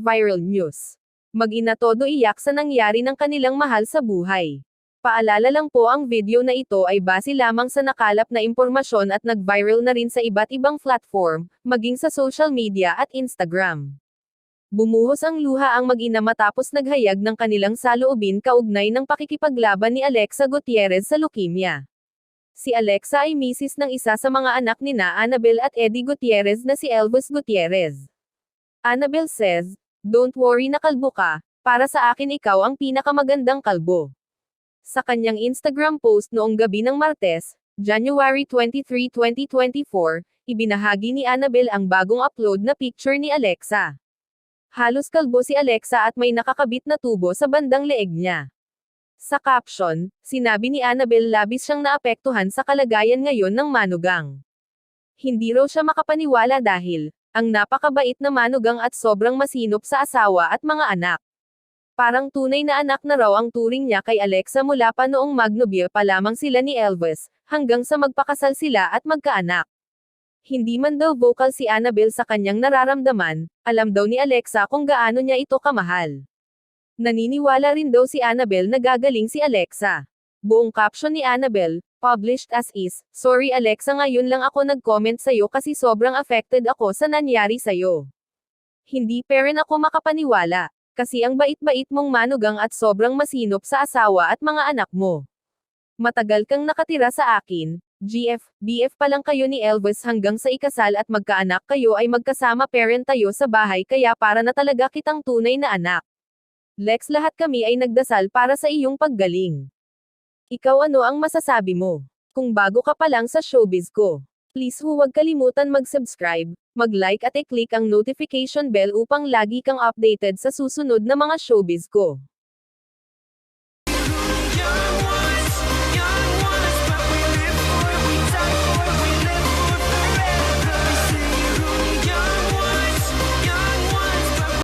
viral news. Mag-ina todo iyak sa nangyari ng kanilang mahal sa buhay. Paalala lang po, ang video na ito ay base lamang sa nakalap na impormasyon at nag-viral na rin sa iba't ibang platform, maging sa social media at Instagram. Bumuhos ang luha ang mag-ina matapos naghayag ng kanilang saloobin kaugnay ng pakikipaglaban ni Alexa Gutierrez sa leukemia. Si Alexa ay misis ng isa sa mga anak nina Annabel at Eddie Gutierrez na si Elvis Gutierrez. Annabel says, "Don't worry na kalbo ka, para sa akin ikaw ang pinakamagandang kalbo." Sa kanyang Instagram post noong gabi ng Martes, January 23, 2024, ibinahagi ni Annabel ang bagong upload na picture ni Alexa. Halos kalbo si Alexa at may nakakabit na tubo sa bandang leeg niya. Sa caption, sinabi ni Annabel labis siyang naapektuhan sa kalagayan ngayon ng manugang. Hindi raw siya makapaniwala dahil, ang napakabait na manugang at sobrang masinop sa asawa at mga anak. Parang tunay na anak na raw ang turing niya kay Alexa mula pa noong magnobyo pa lamang sila ni Elvis, hanggang sa magpakasal sila at magkaanak. Hindi man daw vocal si Annabel sa kanyang nararamdaman, alam daw ni Alexa kung gaano niya ito kamahal. Naniniwala rin daw si Annabel na gagaling si Alexa. Buong caption ni Annabel, published as is, "Sorry Alexa, ngayon lang ako nag-comment sa'yo kasi sobrang affected ako sa nangyari sa'yo. Hindi pa rin ako makapaniwala, kasi ang bait-bait mong manugang at sobrang masinop sa asawa at mga anak mo. Matagal kang nakatira sa akin, BF pa lang kayo ni Elvis hanggang sa ikasal at magkaanak kayo ay magkasama parent tayo sa bahay kaya para na talaga kitang tunay na anak. Lex, lahat kami ay nagdasal para sa iyong paggaling. Ikaw, ano ang masasabi mo? Kung bago ka pa lang sa showbiz ko, please huwag kalimutan mag-subscribe, mag-like at i-click ang notification bell upang lagi kang updated sa susunod na mga showbiz ko.